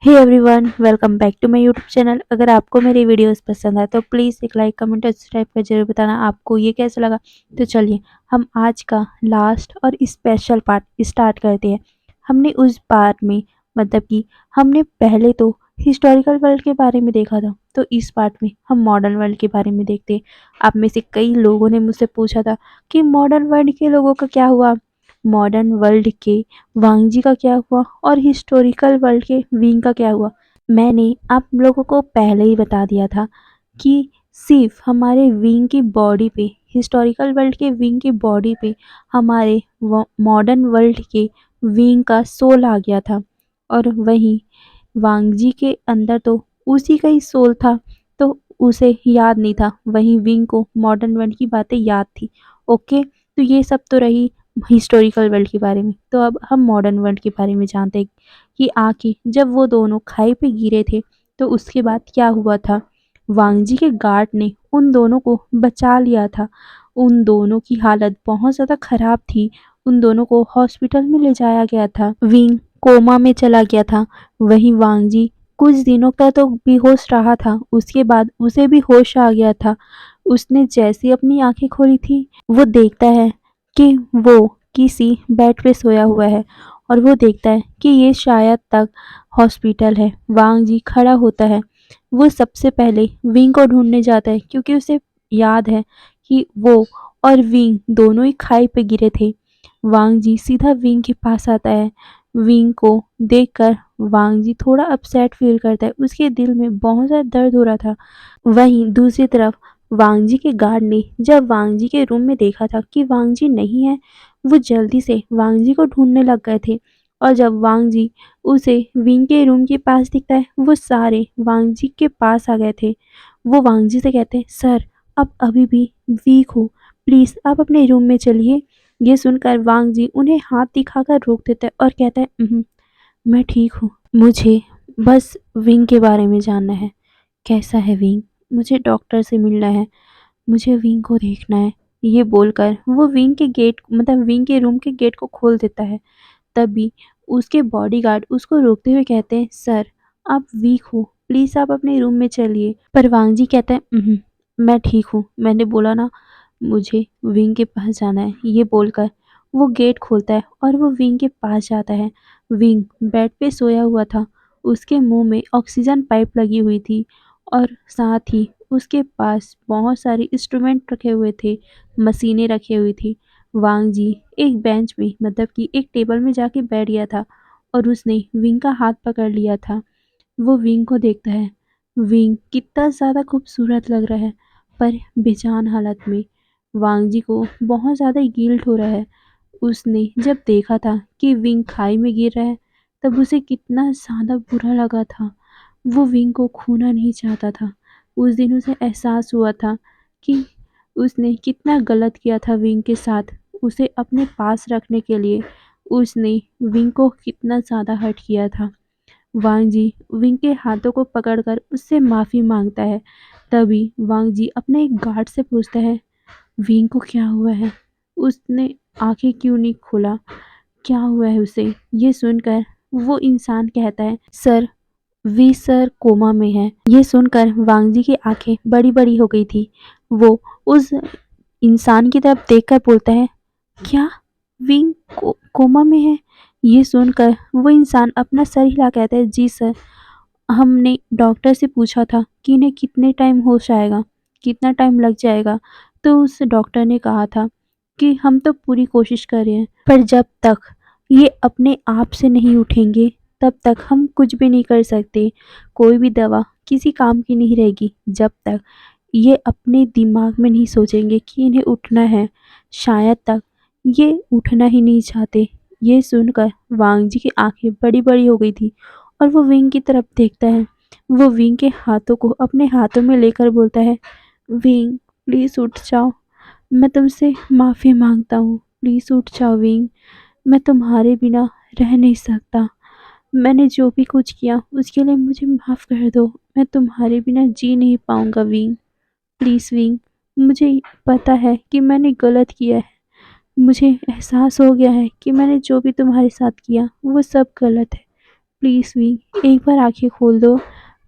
Hey everyone, welcome back to my YouTube channel. अगर आपको मेरी वीडियोस पसंद आए तो प्लीज़ एक लाइक कमेंट और सब्सक्राइब कर जरूर बताना आपको ये कैसा लगा। तो चलिए हम आज का लास्ट और स्पेशल पार्ट स्टार्ट करते हैं। हमने उस पार्ट में मतलब कि हमने पहले तो हिस्टोरिकल वर्ल्ड के बारे में देखा था, तो इस पार्ट में हम मॉडर्न वर्ल्ड के बारे में देखते हैं। आप में से कई लोगों ने मुझसे पूछा था कि मॉडर्न वर्ल्ड के लोगों का क्या हुआ, मॉडर्न वर्ल्ड के वांगजी का क्या हुआ और हिस्टोरिकल वर्ल्ड के विंग का क्या हुआ। मैंने आप लोगों को पहले ही बता दिया था कि सिर्फ हमारे विंग की बॉडी पे, हिस्टोरिकल वर्ल्ड के विंग की बॉडी पे हमारे मॉडर्न वर्ल्ड के विंग का सोल आ गया था, और वहीं वांगजी के अंदर तो उसी का ही सोल था, तो उसे याद नहीं था। वहीं विंग को मॉडर्न वर्ल्ड की बातें याद थी। ओके, तो ये सब तो रही हिस्टोरिकल वर्ल्ड के बारे में। तो अब हम मॉडर्न वर्ल्ड के बारे में जानते हैं कि आखिर जब वो दोनों खाई पे गिरे थे तो उसके बाद क्या हुआ था। वांगजी के गार्ड ने उन दोनों को बचा लिया था। उन दोनों की हालत बहुत ज़्यादा खराब थी। उन दोनों को हॉस्पिटल में ले जाया गया था। विंग कोमा में चला गया था। वहीं वांगजी कुछ दिनों तक तो बेहोश रहा था, उसके बाद उसे भी होश आ गया था। उसने जैसे अपनी आंखें खोली थी, वो देखता है कि वो किसी बेड पे सोया हुआ है, और वो देखता है कि ये शायद तक हॉस्पिटल है। वांग जी खड़ा होता है। वो सबसे पहले विंग को ढूंढने जाता है क्योंकि उसे याद है कि वो और विंग दोनों ही खाई पे गिरे थे। वांग जी सीधा विंग के पास आता है। विंग को देखकर वांग जी थोड़ा अपसेट फील करता है। उसके दिल में बहुत ज़्यादा दर्द हो रहा था। वहीं दूसरी तरफ वांगजी के गार्ड ने जब वांगजी के रूम में देखा था कि वांगजी नहीं है, वो जल्दी से वांगजी को ढूंढने लग गए थे। और जब वांगजी उसे विंग के रूम के पास दिखता है, वो सारे वांगजी के पास आ गए थे। वो वांगजी से कहते हैं, सर आप अभी भी वीक हो, प्लीज़ आप अपने रूम में चलिए। ये सुनकर वांगजी उन्हें हाथ दिखाकर रोक देता है और कहता है, मैं ठीक हूँ, मुझे बस विंग के बारे में जानना है। कैसा है विंग? मुझे डॉक्टर से मिलना है, मुझे विंग को देखना है। ये बोलकर वो विंग के गेट मतलब विंग के रूम के गेट को खोल देता है। तभी उसके बॉडीगार्ड उसको रोकते हुए कहते हैं, सर आप वीक हो, प्लीज़ आप अपने रूम में चलिए। पर वांगजी कहता है, मैं ठीक हूँ, मैंने बोला ना मुझे विंग के पास जाना है। ये बोलकर वो गेट खोलता है और वो विंग के पास जाता है। विंग बेड पे सोया हुआ था। उसके मुंह में ऑक्सीजन पाइप लगी हुई थी, और साथ ही उसके पास बहुत सारे इंस्ट्रूमेंट रखे हुए थे, मशीनें रखी हुई थी। वांग जी एक बेंच में मतलब कि एक टेबल में जाके बैठ गया था, और उसने विंग का हाथ पकड़ लिया था। वो विंग को देखता है। विंग कितना ज़्यादा खूबसूरत लग रहा है, पर बेजान हालत में। वांग जी को बहुत ज़्यादा गिल्ट हो रहा है। उसने जब देखा था कि विंग खाई में गिर रहा है, तब उसे कितना ज़्यादा बुरा लगा था। वो विंग को खोना नहीं चाहता था। उस दिन उसे एहसास हुआ था कि उसने कितना गलत किया था विंग के साथ। उसे अपने पास रखने के लिए उसने विंग को कितना ज़्यादा हर्ट किया था। वांग जी विंग के हाथों को पकड़कर उससे माफ़ी मांगता है। तभी वांग जी अपने एक गार्ड से पूछता है, विंग को क्या हुआ है? उसने आंखें क्यों नहीं खोला? क्या हुआ है उसे? ये सुनकर वो इंसान कहता है, सर वी सर कोमा में है। ये सुनकर वांगजी की आंखें बड़ी बड़ी हो गई थी। वो उस इंसान की तरफ देखकर बोलता है, क्या विंग कोमा में है? ये सुनकर वो इंसान अपना सर हिला कहता है, जी सर, हमने डॉक्टर से पूछा था कि इन्हें कितने टाइम होश आएगा, कितना टाइम लग जाएगा। तो उस डॉक्टर ने कहा था कि हम तो पूरी कोशिश कर रहे हैं, पर जब तक ये अपने आप से नहीं उठेंगे तब तक हम कुछ भी नहीं कर सकते। कोई भी दवा किसी काम की नहीं रहेगी जब तक ये अपने दिमाग में नहीं सोचेंगे कि इन्हें उठना है। शायद तक ये उठना ही नहीं चाहते। ये सुनकर वांग जी की आंखें बड़ी बड़ी हो गई थी, और वो विंग की तरफ देखता है। वो विंग के हाथों को अपने हाथों में लेकर बोलता है, विंग प्लीज़ उठ जाओ, मैं तुमसे माफ़ी मांगता हूँ, प्लीज़ उठ जाओ विंग, मैं तुम्हारे बिना रह नहीं सकता। मैंने जो भी कुछ किया उसके लिए मुझे माफ़ कर दो। मैं तुम्हारे बिना जी नहीं पाऊँगा विंग, प्लीज़ विंग। मुझे पता है कि मैंने गलत किया है। मुझे एहसास हो गया है कि मैंने जो भी तुम्हारे साथ किया वो सब गलत है। प्लीज़ विंग एक बार आँखें खोल दो।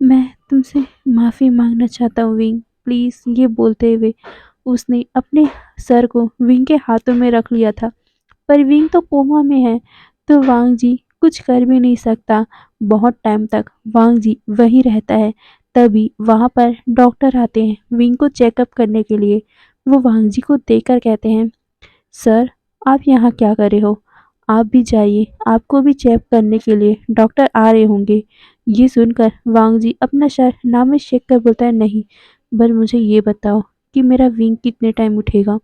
मैं तुमसे माफ़ी माँगना चाहता हूँ विंग, प्लीज़। ये बोलते हुए उसने अपने सर को विंग के हाथों में रख लिया था। पर विंग तो कोमा में है, तो वांग जी कुछ कर भी नहीं सकता। बहुत टाइम तक वांग जी वहीं रहता है। तभी वहाँ पर डॉक्टर आते हैं विंग को चेकअप करने के लिए। वो वांग जी को देखकर कहते हैं, सर आप यहाँ क्या कर रहे हो? आप भी जाइए, आपको भी चेक करने के लिए डॉक्टर आ रहे होंगे। ये सुनकर वांग जी अपना सर नाम में शेक कर बोलता है, नहीं, पर मुझे ये बताओ कि मेरा विंग कितने टाइम उठेगा।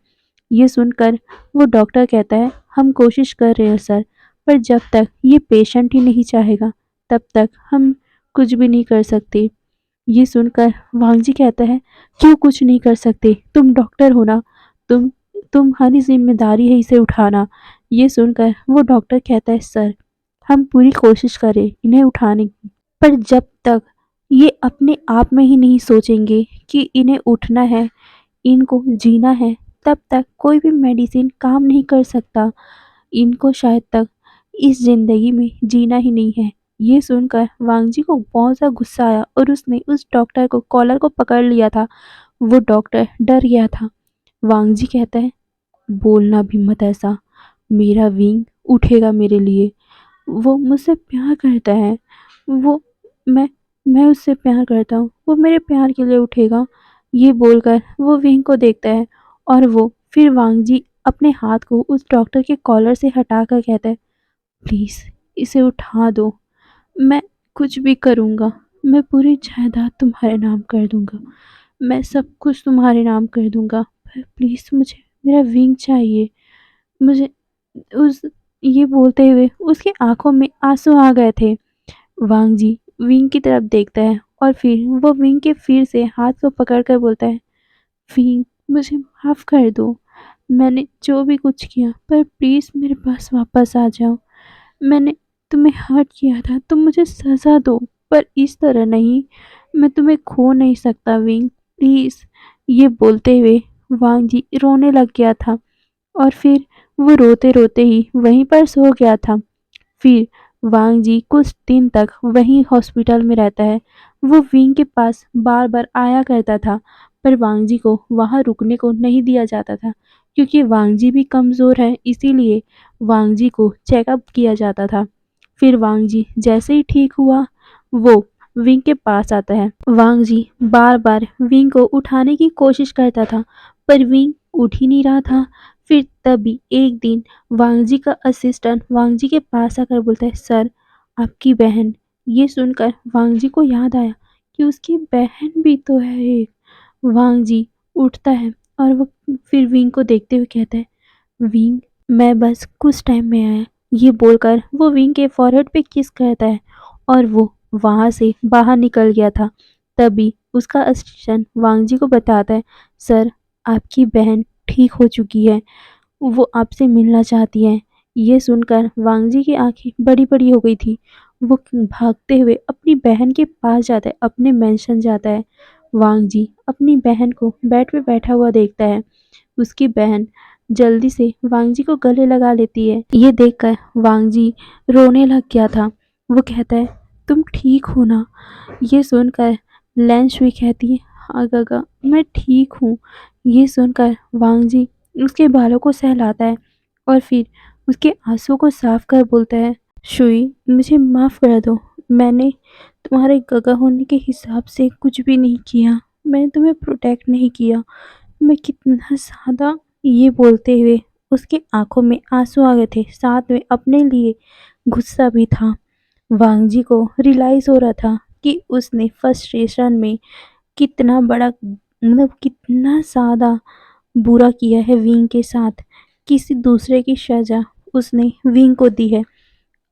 ये सुनकर वो डॉक्टर कहता है, हम कोशिश कर रहे हैं सर, पर जब तक ये पेशेंट ही नहीं चाहेगा तब तक हम कुछ भी नहीं कर सकते। ये सुनकर वांगजी कहता है, क्यों कुछ नहीं कर सकते? तुम डॉक्टर हो ना, तुम तुम्हारी जिम्मेदारी है इसे उठाना। ये सुनकर वो डॉक्टर कहता है, सर हम पूरी कोशिश करें इन्हें उठाने की, पर जब तक ये अपने आप में ही नहीं सोचेंगे कि इन्हें उठना है, इनको जीना है, तब तक कोई भी मेडिसिन काम नहीं कर सकता। इनको शायद तक इस ज़िंदगी में जीना ही नहीं है। ये सुनकर वांगजी को बहुत सा गुस्सा आया और उसने उस डॉक्टर को कॉलर को पकड़ लिया था। वो डॉक्टर डर गया था। वांगजी कहता है, बोलना भी मत ऐसा, मेरा विंग उठेगा मेरे लिए। वो मुझसे प्यार करता है। वो मैं मैं उससे प्यार करता हूँ। वो मेरे प्यार के लिए उठेगा। ये बोलकर वो विंग को देखता है और वो फिर वांगजी अपने हाथ को उस डॉक्टर के कॉलर से हटाकर कहता है, प्लीज़ इसे उठा दो। मैं कुछ भी करूँगा। मैं पूरी जायदाद तुम्हारे नाम कर दूँगा। मैं सब कुछ तुम्हारे नाम कर दूँगा। पर प्लीज़ मुझे मेरा विंग चाहिए। मुझे उस ये बोलते हुए उसकी आँखों में आँसू आ गए थे। वांग जी विंग की तरफ देखता है और फिर वो विंग के फिर से हाथ को पकड़कर बोलता है, विंग मुझे माफ़ कर दो। मैंने जो भी कुछ किया, पर प्लीज़ मेरे पास वापस आ जाओ। मैंने तुम्हें हर्ट किया था, तुम मुझे सज़ा दो, पर इस तरह नहीं। मैं तुम्हें खो नहीं सकता विंग, प्लीज़। ये बोलते हुए वांग जी रोने लग गया था और फिर वो रोते-रोते ही वहीं पर सो गया था। फिर वांग जी कुछ दिन तक वहीं हॉस्पिटल में रहता है। वो विंग के पास बार-बार आया करता था, पर वांग जी को वहाँ रुकने को नहीं दिया जाता था, क्योंकि वांग जी भी कमज़ोर है, इसीलिए वांग जी को चेकअप किया जाता था। फिर वांग जी जैसे ही ठीक हुआ, वो विंग के पास आता है। वांग जी बार-बार विंग को उठाने की कोशिश करता था, पर विंग उठ ही नहीं रहा था। फिर तभी एक दिन वांगजी का असिस्टेंट वांगजी के पास आकर बोलता है, सर आपकी बहन। ये सुनकर वांगजी को याद आया कि उसकी बहन भी तो है एक। वांगजी उठता है और वो फिर विंग को देखते हुए कहता है, विंग मैं बस कुछ टाइम में आया। ये बोलकर वो विंग के फॉरहेड पे किस करता है और वो वहाँ से बाहर निकल गया था। तभी उसका असिस्टेंट वांगजी को बताता है, सर आपकी बहन ठीक हो चुकी है, वो आपसे मिलना चाहती है। ये सुनकर वांगजी की आंखें बड़ी-बड़ी हो गई थी। वो भागते हुए अपनी बहन के पास जाता है, अपने मेंशन जाता है। वांगजी अपनी बहन को बेड पे बैठा हुआ देखता है। उसकी बहन जल्दी से वांगजी को गले लगा लेती है। ये देखकर वांगजी रोने लग गया था। वो कहता है, तुम ठीक हो ना? ये सुनकर लैंशुई कहती है, हाँ गगा मैं ठीक हूँ। ये सुनकर वांगजी उसके बालों को सहलाता है और फिर उसके आंसू को साफ कर बोलता है, शुई मुझे माफ़ कर दो। मैंने तुम्हारे गगा होने के हिसाब से कुछ भी नहीं किया। मैंने तुम्हें प्रोटेक्ट नहीं किया। मैं कितना ज़्यादा। ये बोलते हुए उसकी आंखों में आंसू आ गए थे, साथ में अपने लिए गुस्सा भी था। वांगजी को रियलाइज़ हो रहा था कि उसने फ्रस्ट्रेशन में कितना बड़ा मतलब कितना ज़्यादा बुरा किया है विंग के साथ। किसी दूसरे की सज़ा उसने विंग को दी है।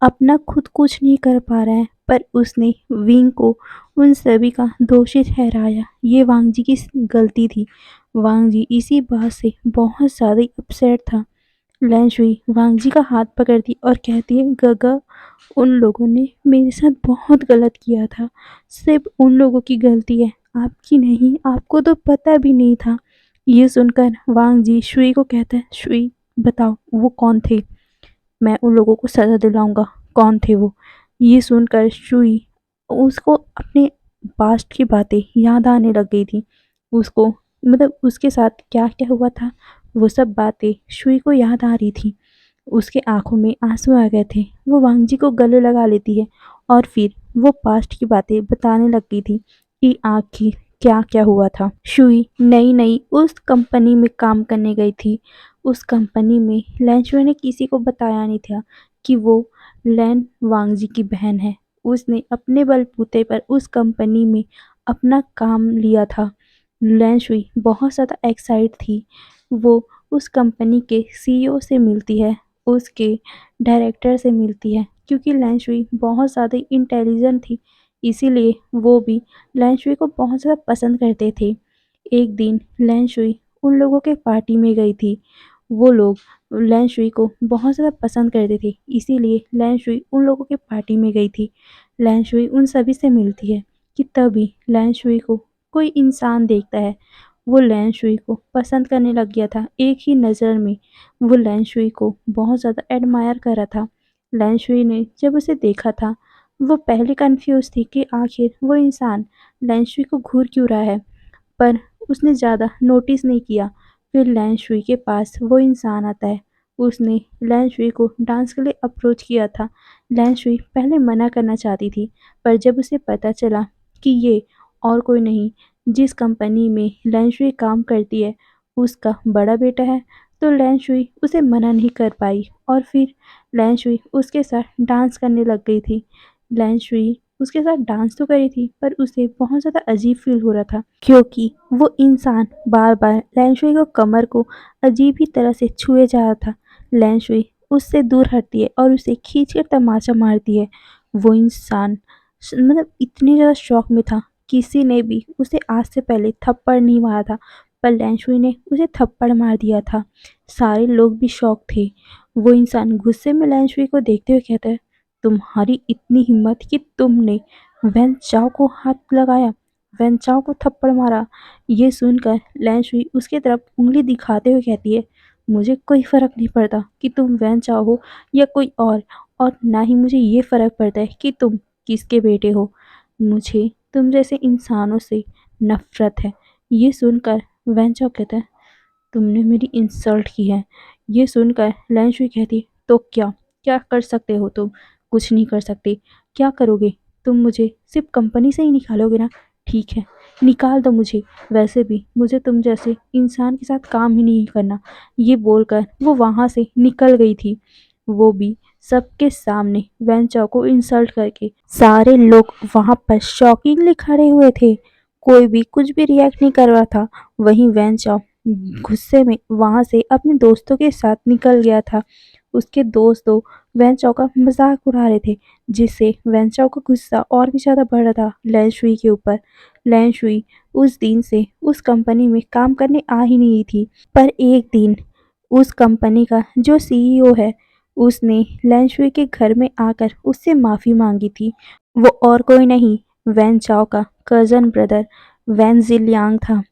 अपना खुद कुछ नहीं कर पा रहा है, पर उसने विंग को उन सभी का दोषी ठहराया। ये वांगजी की गलती थी। वांगजी इसी बात से बहुत ज़्यादा अपसेट था। लैंशुई वांगजी का हाथ पकड़ती और कहती है, गगा उन लोगों ने मेरे साथ बहुत गलत किया था। सिर्फ उन लोगों की गलती है, आपकी नहीं। आपको तो पता भी नहीं था। ये सुनकर वांगजी शुई को कहता है, शुई बताओ वो कौन थे? मैं उन लोगों को सज़ा दिलाऊंगा। कौन थे वो? ये सुनकर शुई उसको अपने पास्ट की बातें याद आने लग गई थी। उसको मतलब उसके साथ क्या-क्या हुआ था, वो सब बातें शुई को याद आ रही थी। उसके आँखों में आँसू आ गए थे। वो वांग जी को गले लगा लेती है और फिर वो पास्ट की बातें बताने लग गई थी कि आखिर क्या-क्या हुआ था। शुई नई-नई उस कंपनी में काम करने गई थी। उस कंपनी में लैंचुए ने किसी को बताया नहीं था कि वो लैन वांग जी की बहन है। उसने अपने बलबूते पर उस कंपनी में अपना काम लिया था। लैंचुई बहुत ज़्यादा एक्साइट थी। वो उस कंपनी के सीईओ से मिलती है, उसके डायरेक्टर से मिलती है क्योंकि लैंचुई बहुत ज़्यादा इंटेलिजेंट थी, इसीलिए वो भी लैंचुई को बहुत ज़्यादा पसंद करते थे। एक दिन लैंचुई उन लोगों के पार्टी में गई थी। वो लोग लैंचुई को बहुत ज़्यादा पसंद करते थे, इसीलिए लैंचुई उन लोगों के पार्टी में गई थी। लैंचुई उन सभी से मिलती है कि तभी लैंचुई को कोई इंसान देखता है। वो लैंचुई को पसंद करने लग गया था। एक ही नज़र में वो लैंचुई को बहुत ज़्यादा एडमायर कर रहा था। लैंचुई ने जब उसे देखा था, वो पहले कन्फ्यूज़ थी कि आखिर वो इंसान लैंचुई को घूर क्यों रहा है, पर उसने ज़्यादा नोटिस नहीं किया। फिर लैंचुई के पास वो इंसान आता है। उसने लैंचुई को डांस के लिए अप्रोच किया था। लैंचुई पहले मना करना चाहती थी, पर जब उसे पता चला कि ये और कोई नहीं, जिस कंपनी में लैंचुई काम करती है, उसका बड़ा बेटा है, तो लैंचुई उसे मना नहीं कर पाई और फिर लैंचुई उसके साथ डांस करने लग गई थी। लैंचुई उसके साथ डांस तो करी थी, पर उसे बहुत ज़्यादा अजीब फील हो रहा था क्योंकि वो इंसान बार-बार लैंचुई को कमर को अजीब ही तरह से छुए जा रहा था। लैंचुई उससे दूर हटती है और उसे खींचकर तमाचा मारती है। वो इंसान मतलब इतनी ज़्यादा शॉक में था, किसी ने भी उसे आज से पहले थप्पड़ नहीं मारा था, पर लैंचुई ने उसे थप्पड़ मार दिया था। सारे लोग भी शॉक थे। वो इंसान गुस्से में लैंचुई को देखते हुए कहता है, तुम्हारी इतनी हिम्मत कि तुमने वैन चाओ को हाथ लगाया, वैन चाओ को थप्पड़ मारा। ये सुनकर लैंशुई उसकी तरफ उंगली दिखाते हुए कहती है, मुझे कोई फ़र्क नहीं पड़ता कि तुम वैन चाओ हो या कोई और ना ही मुझे ये फ़र्क पड़ता है कि तुम किसके बेटे हो। मुझे तुम जैसे इंसानों से नफ़रत है। ये सुनकर वैन चाओ कहता है, तुमने मेरी इंसल्ट की है। ये सुनकर लैंशुई कहती, तो क्या? क्या कर सकते हो तुम? कुछ नहीं कर सकते। क्या करोगे? तुम मुझे सिर्फ़ कंपनी से ही निकालोगे ना? ठीक है, निकाल दो मुझे। वैसे भी मुझे तुम जैसे इंसान के साथ काम ही नहीं करना। ये बोलकर वो वहाँ से निकल गई थी। वो भी सबके सामने वैन चाओ को इंसल्ट करके। सारे लोग वहाँ पर शॉकिंगली खड़े हुए थे। कोई भी कुछ भी रिएक्ट नहीं कर रहा था। वहीं वैन चाओ गुस्से में वहाँ से अपने दोस्तों के साथ निकल गया था। उसके दोस्त तो वैनचाओ का मजाक उड़ा रहे थे, जिससे वैनचाओ का गुस्सा और भी ज़्यादा बढ़ रहा था लैंशुई के ऊपर। लैंशुई उस दिन से उस कंपनी में काम करने आ ही नहीं थी, पर एक दिन उस कंपनी का जो सीईओ है, उसने लैंशुई के घर में आकर उससे माफ़ी मांगी थी। वो और कोई नहीं, वैन चाओ का कज़न ब्रदर वैन ज़िलियांग था।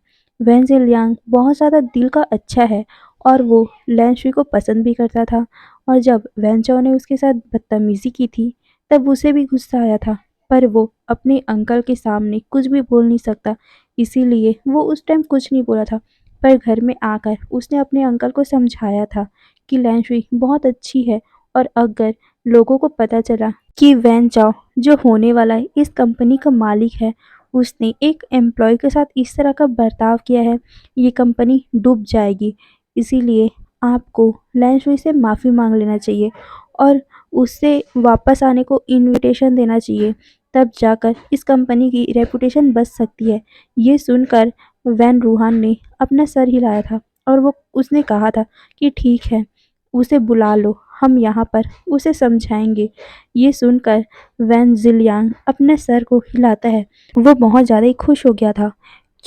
वैन ज़िलियांग बहुत ज़्यादा दिल का अच्छा है और वो लैंशुई को पसंद भी करता था। और जब वैन चाओ ने उसके साथ बदतमीज़ी की थी, तब उसे भी गुस्सा आया था, पर वो अपने अंकल के सामने कुछ भी बोल नहीं सकता, इसीलिए वो उस टाइम कुछ नहीं बोला था। पर घर में आकर उसने अपने अंकल को समझाया था कि लैंशुई बहुत अच्छी है और अगर लोगों को पता चला कि वैन चाओ जो होने वाला है इस कंपनी का मालिक है, उसने एक एम्प्लॉय के साथ इस तरह का बर्ताव किया है, ये कंपनी डूब जाएगी। इसीलिए आपको लैंशुई से माफ़ी मांग लेना चाहिए और उससे वापस आने को इनविटेशन देना चाहिए, तब जाकर इस कंपनी की रेपुटेशन बच सकती है। ये सुनकर वैन रूहान ने अपना सर हिलाया था और वो उसने कहा था कि ठीक है, उसे बुला लो, हम यहाँ पर उसे समझाएंगे। ये सुनकर वैन ज़िलियांग अपने सर को हिलाता है। वो बहुत ज़्यादा ही खुश हो गया था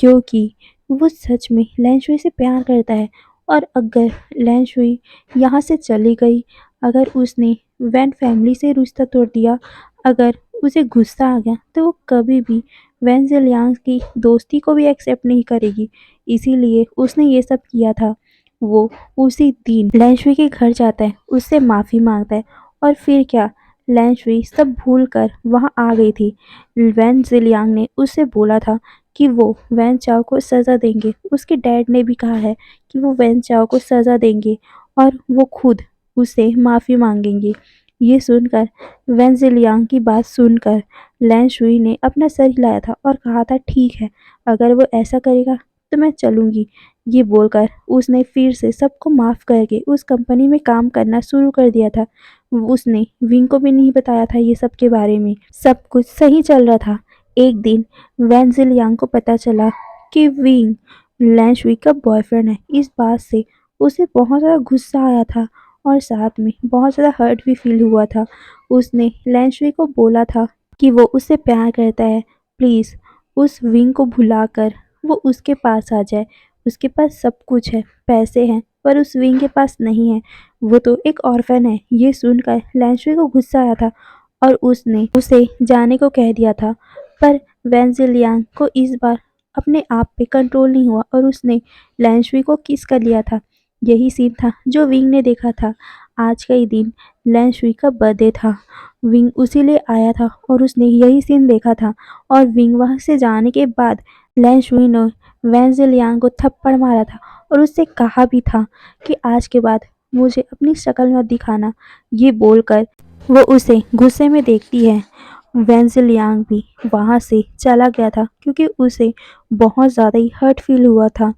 क्योंकि वो सच में लैंशुई से प्यार करता है और अगर लैंशुई यहाँ से चली गई, अगर उसने वैन फैमिली से रिश्ता तोड़ दिया, अगर उसे गुस्सा आ गया, तो वो कभी भी वैन ज़िलियांग की दोस्ती को भी एक्सेप्ट नहीं करेगी। इसीलिए उसने ये सब किया था। वो उसी दिन लैंशुई के घर जाता है, उससे माफ़ी मांगता है और फिर क्या, लैन शुई सब भूलकर वहां आ गई थी। वैन जिलियांग ने उससे बोला था कि वो वैन चाओ को सज़ा देंगे। उसके डैड ने भी कहा है कि वो वैन चाओ को सज़ा देंगे और वो खुद उससे माफ़ी मांगेंगे। ये सुनकर वैन जिलियांग की बात सुनकर लैन शुई ने अपना सर हिलाया था और कहा था ठीक है, अगर वो ऐसा करेगा तो मैं चलूँगी। ये बोलकर उसने फिर से सबको माफ़ करके उस कंपनी में काम करना शुरू कर दिया था। उसने विंग को भी नहीं बताया था ये सब के बारे में। सब कुछ सही चल रहा था। एक दिन वैन जिलियांग को पता चला कि विंग लैन शुई का बॉयफ्रेंड है। इस बात से उसे बहुत ज़्यादा गुस्सा आया था और साथ में बहुत ज़्यादा हर्ट भी फील हुआ था। उसने लैन शुई को बोला था कि वो उससे प्यार करता है, प्लीज़ उस विंग को भुलाकर वो उसके पास आ जाए। उसके पास सब कुछ है, पैसे हैं, पर उस विंग के पास नहीं है। वो तो एक ऑर्फन है। ये सुनकर लैन शुई को गुस्सा आया था और उसने उसे जाने को कह दिया था। पर वैन जिलियांग को इस बार अपने आप पे कंट्रोल नहीं हुआ और उसने लैन शुई को किस कर लिया था। यही सीन था जो विंग ने देखा था। आज का ही दिन लैन शुई का बर्थडे था। विंग उसी लिए आया था और उसने यही सीन देखा था और विंग वहां से जाने के बाद लैन शुई ने वैन जिलियांग को थप्पड़ मारा था और उससे कहा भी था कि आज के बाद मुझे अपनी शक्ल मत दिखाना। ये बोलकर वो उसे गुस्से में देखती है। वैन जिलियांग भी वहाँ से चला गया था क्योंकि उसे बहुत ज़्यादा ही हर्ट फील हुआ था।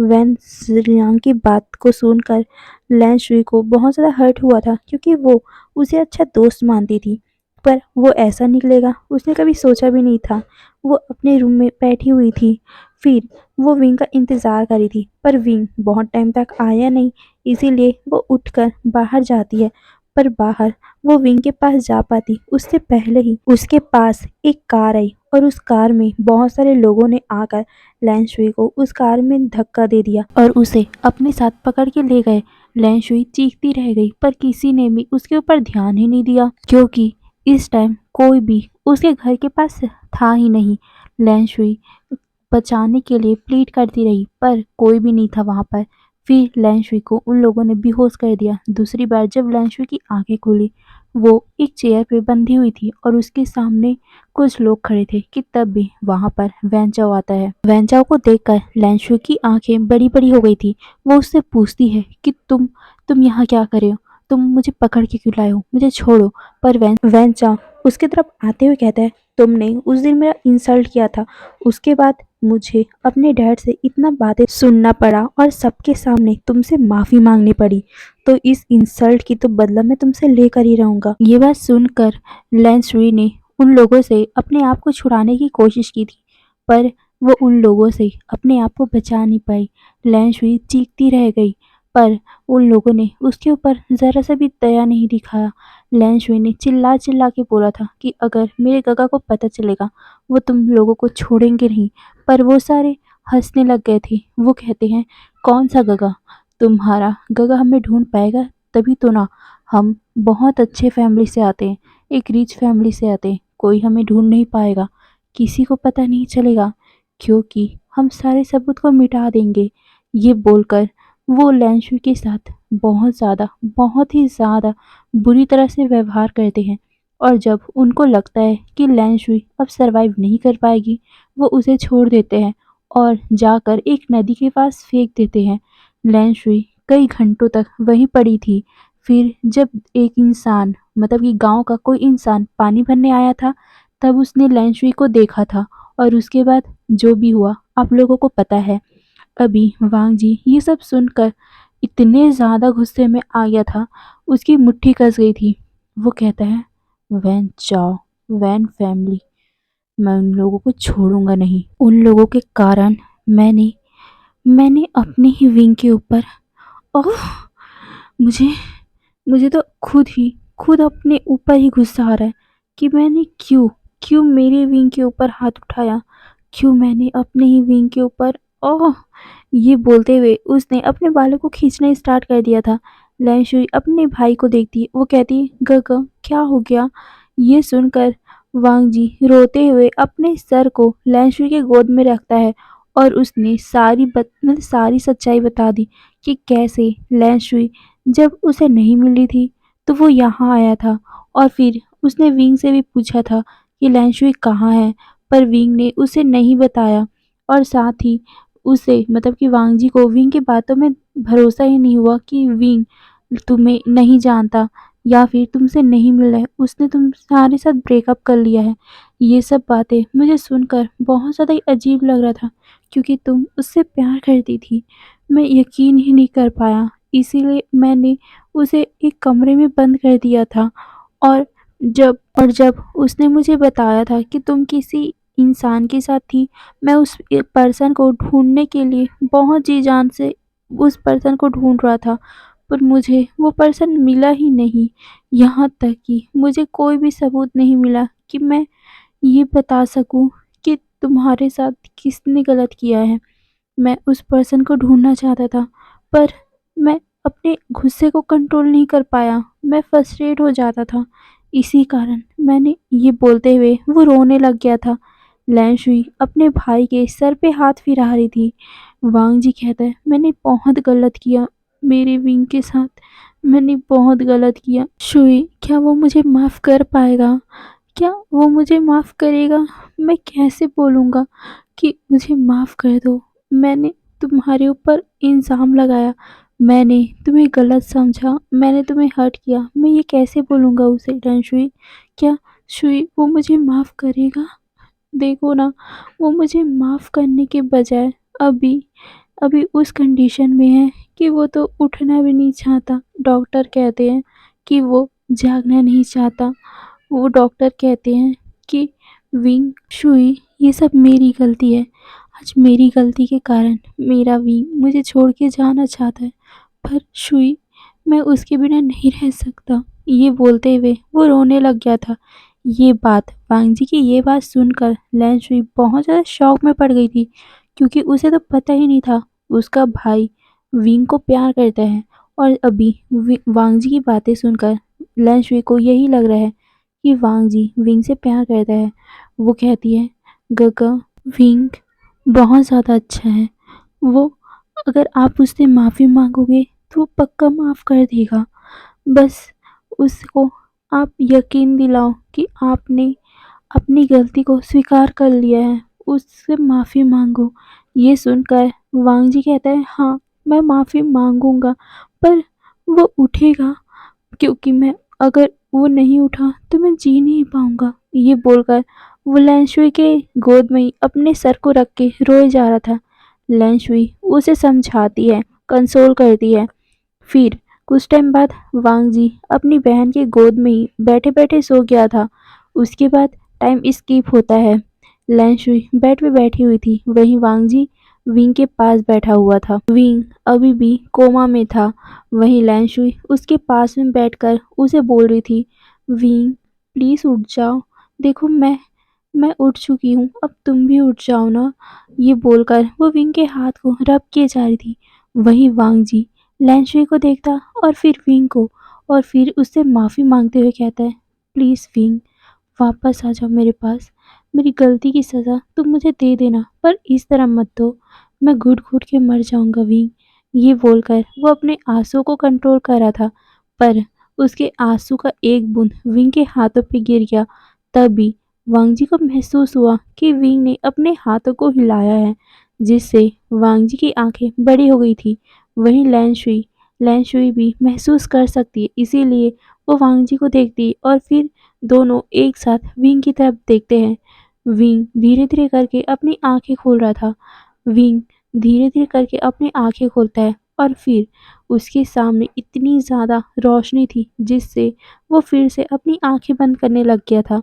वैन जिलियांग की बात को सुनकर लैन शुई को बहुत ज़्यादा हर्ट हुआ था क्योंकि वो उसे अच्छा दोस्त मानती थी। पर वो ऐसा निकलेगा उसने कभी सोचा भी नहीं था। वो अपने रूम में बैठी हुई थी। फिर वो विंग का इंतज़ार कर रही थी पर विंग बहुत टाइम तक आया नहीं, इसीलिए वो उठकर बाहर जाती है। पर बाहर वो विंग के पास जा पाती उससे पहले ही उसके पास एक कार आई और उस कार में बहुत सारे लोगों ने आकर लैन शुई को उस कार में धक्का दे दिया और उसे अपने साथ पकड़ के ले गए। लैन शुई चीखती रह गई पर किसी ने भी उसके ऊपर ध्यान ही नहीं दिया क्योंकि इस टाइम कोई भी उसके घर के पास था ही नहीं। लैन शुई बचाने के लिए प्लीड करती रही पर कोई भी नहीं था वहां पर। फिर लैन शुई को उन लोगों ने बेहोश कर दिया। दूसरी बार जब लैन शुई की आंखें खुली वो एक चेयर पे बंधी हुई थी और उसके सामने कुछ लोग खड़े थे कि तब भी वहां पर वैन चाओ आता है। वैन चाओ को देखकर लैन शुई की आंखें बड़ी बड़ी हो गई थी। वो उससे पूछती है कि तुम यहाँ क्या कर रहे हो, तुम मुझे पकड़ के क्यों लाए हो, मुझे छोड़ो। पर वैन चाओ उसकी तरफ आते हुए कहता है तुमने उस दिन मेरा इंसल्ट किया था, उसके बाद मुझे अपने डैड से इतना बातें सुनना पड़ा और सबके सामने तुमसे माफ़ी मांगनी पड़ी, तो इस इंसल्ट की तो बदला मैं तुमसे लेकर ही रहूँगा। ये बात सुनकर लैन शुई ने उन लोगों से अपने आप को छुड़ाने की कोशिश की थी पर वो उन लोगों से अपने आप को बचा नहीं पाई। लैन शुई चीखती रह गई पर उन लोगों ने उसके ऊपर ज़रा सा भी दया नहीं दिखाया। लैन शुई ने चिल्ला चिल्ला के बोला था कि अगर मेरे गगा को पता चलेगा वो तुम लोगों को छोड़ेंगे नहीं। पर वो सारे हंसने लग गए थे। वो कहते हैं कौन सा गगा, तुम्हारा गगा हमें ढूंढ पाएगा तभी तो ना, हम बहुत अच्छे फैमिली से आते हैं, एक रिच फैमिली से आते हैं, कोई हमें ढूंढ नहीं पाएगा, किसी को पता नहीं चलेगा क्योंकि हम सारे सबूत को मिटा देंगे। ये बोलकर वो लैंशु के साथ बहुत ही ज़्यादा बुरी तरह से व्यवहार करते हैं और जब उनको लगता है कि लैंशुई अब सरवाइव नहीं कर पाएगी वो उसे छोड़ देते हैं और जाकर एक नदी के पास फेंक देते हैं। लैंशुई कई घंटों तक वहीं पड़ी थी। फिर जब एक इंसान मतलब कि गांव का कोई इंसान पानी भरने आया था तब उसने लैंशुई को देखा था और उसके बाद जो भी हुआ आप लोगों को पता है। अभी वांग जी ये सब सुनकर इतने ज़्यादा गुस्से में आ गया था, उसकी मुट्ठी कस गई थी। वो कहता है वैन चाओ, वैन फैमिली, मैं उन लोगों को छोड़ूंगा नहीं। उन लोगों के कारण मैंने मैंने अपने ही विंग के ऊपर ओह मुझे मुझे तो खुद अपने ऊपर ही गुस्सा आ रहा है कि मैंने क्यों क्यों मेरे विंग के ऊपर हाथ उठाया, क्यों मैंने अपने ही विंग के ऊपर ओह। ये बोलते हुए उसने अपने बालों को खींचना स्टार्ट कर दिया था। लैंशुई अपने भाई को देखती वो कहती गगा क्या हो गया। ये सुनकर वांग जी रोते हुए अपने सर को लैंशुई के गोद में रखता है और उसने मतलब सारी सच्चाई बता दी कि कैसे लैंशुई जब उसे नहीं मिली थी तो वो यहाँ आया था और फिर उसने विंग से भी पूछा था कि लैंशुई कहाँ है, पर विंग ने उसे नहीं बताया और साथ ही उसे मतलब कि वांग जी को विंग की बातों में भरोसा ही नहीं हुआ कि विंग तुम्हें नहीं जानता या फिर तुमसे नहीं मिल रहा है, उसने तुम्हारे साथ ब्रेकअप कर लिया है। ये सब बातें मुझे सुनकर बहुत ज़्यादा ही अजीब लग रहा था क्योंकि तुम उससे प्यार करती थी। मैं यकीन ही नहीं कर पाया, इसीलिए मैंने उसे एक कमरे में बंद कर दिया था और जब उसने मुझे बताया था कि तुम किसी इंसान के साथ थी, मैं उस पर्सन को ढूँढने के लिए बहुत जी-जान से उस पर्सन को ढूँढ रहा था, पर मुझे वो पर्सन मिला ही नहीं। यहाँ तक कि मुझे कोई भी सबूत नहीं मिला कि मैं ये बता सकूँ कि तुम्हारे साथ किसने गलत किया है। मैं उस पर्सन को ढूँढना चाहता था, पर मैं अपने गुस्से को कंट्रोल नहीं कर पाया। मैं फ्रस्ट्रेट हो जाता था। इसी कारण मैंने ये बोलते हुए वो रोने लग गया था। लैंशुई अपने भाई के सर पे हाथ फिरा रही थी। वांग जी कहता है, मैंने बहुत गलत किया मेरे विंग के साथ। मैंने बहुत गलत किया। शुई, क्या वो मुझे माफ़ कर पाएगा? क्या वो मुझे माफ़ करेगा? मैं कैसे बोलूँगा कि मुझे माफ़ कर दो? मैंने तुम्हारे ऊपर इल्ज़ाम लगाया, मैंने तुम्हें गलत समझा, मैंने तुम्हें हर्ट किया। मैं ये कैसे बोलूँगा उसे डेंशुई? क्या शुई वो मुझे माफ़ करेगा? देखो ना, वो मुझे माफ़ करने के बजाय अभी अभी उस कंडीशन में है कि वो तो उठना भी नहीं चाहता। डॉक्टर कहते हैं कि वो जागना नहीं चाहता। वो डॉक्टर कहते हैं कि विंग, शुई, ये सब मेरी गलती है। आज मेरी गलती के कारण मेरा विंग मुझे छोड़ के जाना चाहता है, पर शुई, मैं उसके बिना नहीं रह सकता। ये बोलते हुए वो रोने लग गया था। ये बात वांग जी की ये बात सुनकर लैन शुई बहुत ज़्यादा शॉक में पड़ गई थी क्योंकि उसे तो पता ही नहीं था उसका भाई विंग को प्यार करता है और अभी वांग जी की बातें सुनकर लैन शुई को यही लग रहा है कि वांग जी विंग से प्यार करता है। वो कहती है, गगा, विंग बहुत ज़्यादा अच्छा है। वो, अगर आप उससे माफ़ी माँगोगे तो वो पक्का माफ़ कर देगा। बस उसको आप यकीन दिलाओ कि आपने अपनी गलती को स्वीकार कर लिया है, उससे माफ़ी माँगो। ये सुनकर वांग जी कहता है, हाँ, मैं माफ़ी माँगूँगा, पर वो उठेगा क्योंकि मैं, अगर वो नहीं उठा तो मैं जी नहीं पाऊँगा। ये बोलकर वो लैंशुई के गोद में ही अपने सर को रख के रोए जा रहा था। लैंशुई उसे समझाती है, कंसोल करती है। फिर कुछ टाइम बाद वांग जी अपनी बहन के गोद में ही बैठे-बैठे सो गया था। उसके बाद टाइम स्किप होता है। लैंशुई बेड पे बैठी हुई थी, वहीं वांग जी विंग के पास बैठा हुआ था। विंग अभी भी कोमा में था। वहीं लैंशुई उसके पास में बैठकर उसे बोल रही थी, विंग, प्लीज़ उठ जाओ। देखो मैं उठ चुकी हूँ, अब तुम भी उठ जाओ ना। ये बोलकर वो विंग के हाथ को रब किए जा रही थी। वहीं वांग जी लैंशुई को देखता और फिर विंग को, और फिर उससे माफ़ी मांगते हुए कहता है, प्लीज़ विंग, वापस आ जाओ मेरे पास। मेरी गलती की सज़ा तुम मुझे दे देना, पर इस तरह मत दो। मैं घुट-घुट के मर जाऊँगा विंग। ये बोलकर वो अपने आँसू को कंट्रोल कर रहा था, पर उसके आँसू का एक बूंद विंग के हाथों पे गिर गया। तभी वांग जी को महसूस हुआ कि विंग ने अपने हाथों को हिलाया है, जिससे वांग जी की आंखें बड़ी हो गई थी। वहीं लैन शुई भी महसूस कर सकती है, इसीलिए वो वांग जी को देखती है और फिर दोनों एक साथ विंग की तरफ देखते हैं। विंग धीरे-धीरे करके अपनी आंखें खोल रहा था। विंग धीरे-धीरे करके अपनी आंखें खोलता है और फिर उसके सामने इतनी ज़्यादा रोशनी थी जिससे वो फिर से अपनी आंखें बंद करने लग गया था।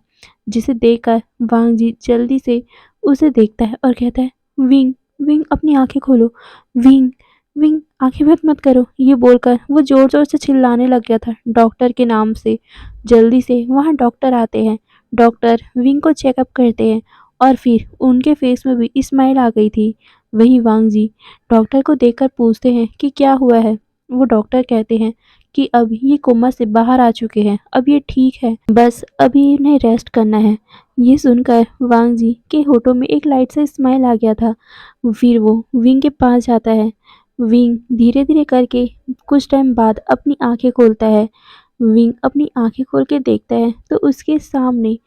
जिसे देखकर वांग जी जल्दी से उसे देखता है और कहता है, विंग, विंग अपनी आंखें खोलो। विंग, विंग आंखें बंद मत करो। ये बोलकर वो ज़ोर-ज़ोर से चिल्लाने लग गया था डॉक्टर के नाम से। जल्दी से वहाँ डॉक्टर आते हैं। डॉक्टर विंग को चेकअप करते हैं और फिर उनके फेस में भी स्माइल आ गई थी। वहीं वांग जी डॉक्टर को देखकर पूछते हैं कि क्या हुआ है? वो डॉक्टर कहते हैं कि अब ये कोमा से बाहर आ चुके हैं, अब ये ठीक है, बस अभी इन्हें रेस्ट करना है। ये सुनकर वांग जी के होठों में एक लाइट सा स्माइल आ गया था। फिर वो विंग के पास जाता है। विंग धीरे-धीरे करके कुछ टाइम बाद अपनी आंखें खोलता है। विंग अपनी आंखें खोल के देखता है तो उसके सामने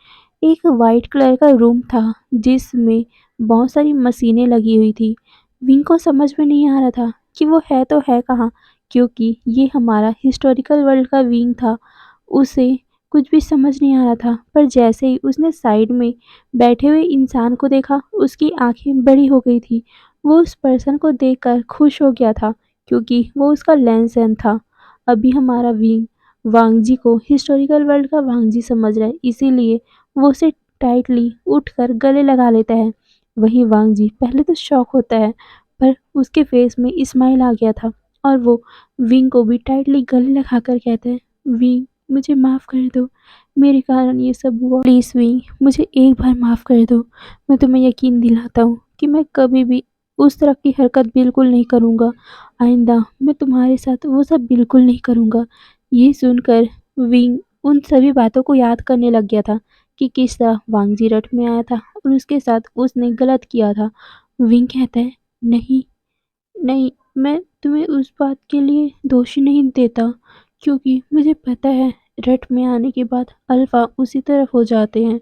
एक वाइट कलर का रूम था जिसमें बहुत सारी मशीनें लगी हुई थी। विंग को समझ में नहीं आ रहा था कि वो है तो है कहाँ, क्योंकि ये हमारा हिस्टोरिकल वर्ल्ड का विंग था। उसे कुछ भी समझ नहीं आ रहा था, पर जैसे ही उसने साइड में बैठे हुए इंसान को देखा उसकी आंखें बड़ी हो गई थी। वो उस पर्सन को देखकर खुश हो गया था क्योंकि वो उसका लैंसन था। अभी हमारा विंग वांगजी को हिस्टोरिकल वर्ल्ड का वांगजी समझ रहा है, इसीलिए वो उसे टाइटली उठकर गले लगा लेता है। वहीं वांगजी पहले तो शॉक होता है, पर उसके फेस में स्माइल आ गया था और वो विंग को भी टाइटली गले लगाकर कहते हैं, विंग मुझे माफ़ कर दो, मेरे कारण ये सब हुआ। प्लीज़ विंग मुझे एक बार माफ़ कर दो। मैं तुम्हें यकीन दिलाता हूँ कि मैं कभी भी उस तरह की हरकत बिल्कुल नहीं करूँगा। आइंदा मैं तुम्हारे साथ वो सब बिल्कुल नहीं करूँगा। ये सुनकर विंग उन सभी बातों को याद करने लग गया था कि किस तरह वांगजी रथ में आया था और उसके साथ उसने गलत किया था। विंग कहता है, नहीं, नहीं, मैं तुम्हें उस बात के लिए दोषी नहीं देता, क्योंकि मुझे पता है रट में आने के बाद अल्फा उसी तरफ हो जाते हैं।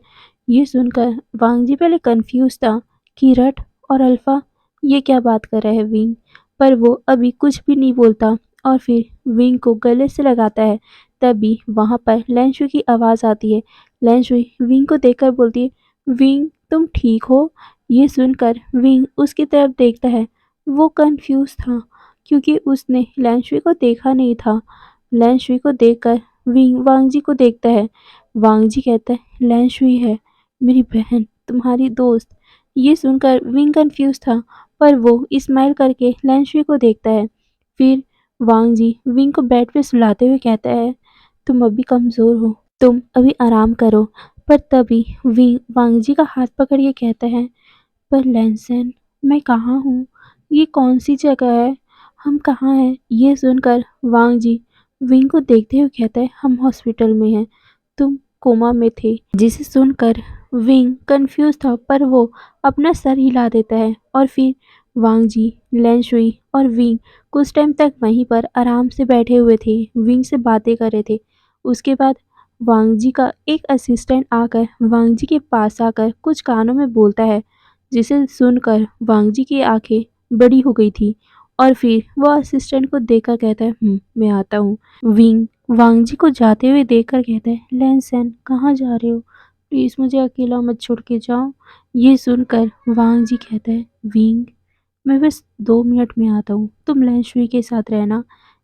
ये सुनकर वांगजी पहले कंफ्यूज था कि रट और अल्फा ये क्या बात कर रहा है विंग, पर वो अभी कुछ भी नहीं बोलता और फिर विंग को गले से लगाता है। तभी वहां पर लैंशुई की आवाज़ आती है। लैंशुई विंग को देखकर बोलती है, विंग तुम ठीक हो? ये सुनकर विंग उसकी तरफ देखता है। वो कंफ्यूज था क्योंकि उसने लैंशुई को देखा नहीं था। लैंशुई को देखकर विंग वांगजी को देखता है। वांगजी कहता है, लैंशुई है मेरी बहन, तुम्हारी दोस्त। ये सुनकर विंग कंफ्यूज था, पर वो स्माइल करके लैंशुई को देखता है। फिर वांगजी विंग को बेड पे सुलाते हुए कहता है, तुम अभी कमज़ोर हो, तुम अभी आराम करो। पर तभी विंग वांगजी का हाथ पकड़ के कहता है, पर लैंसन मैं कहाँ हूँ? ये कौन-सी जगह है? हम कहाँ हैं? ये सुनकर वांग जी विंग को देखते हुए कहता है, हम हॉस्पिटल में हैं, तुम कोमा में थे। जिसे सुनकर विंग कंफ्यूज था, पर वो अपना सर हिला देता है और फिर वांग जी, लैंशुई और विंग कुछ टाइम तक वहीं पर आराम से बैठे हुए थे, विंग से बातें कर रहे थे। उसके बाद वांग जी का एक असिस्टेंट आकर वांग जी के पास आकर कुछ कानों में बोलता है, जिसे सुनकर वांगजी की आंखें बड़ी हो गई थी और फिर वो असिस्टेंट को देखकर कहता है, मैं आता हूँ। विंग वांगजी को जाते हुए देखकर कहता है, लैंसन कहाँ जा रहे हो? प्लीज़ मुझे अकेला मत छोड़ के जाओ। ये सुनकर वांगजी कहता है, विंग मैं बस 2 मिनट में आता हूँ, तुम लैंशुई के साथ रहना।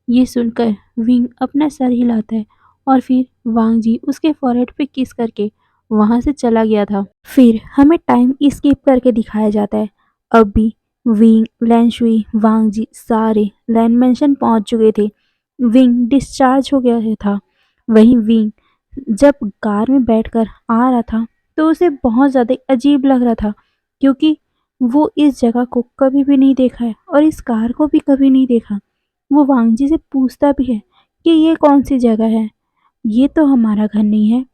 ये सुनकर विंग अपना सर हिलाता है और फिर वांगजी उसके फॉरहेड पे किस करके वहां से चला गया था। फिर हमें टाइम स्किप करके दिखाया जाता है। अब भी विंग, लैंशुई, वांगजी सारे लैंड मेंशन पहुंच चुके थे। विंग डिस्चार्ज हो गया था। वहीं विंग जब कार में बैठकर आ रहा था तो उसे बहुत ज़्यादा अजीब लग रहा था, क्योंकि वो इस जगह को कभी भी नहीं देखा है और इस कार को भी कभी नहीं देखा। वो वांगजी से पूछता भी है कि ये कौन सी जगह है, ये तो हमारा घर नहीं है,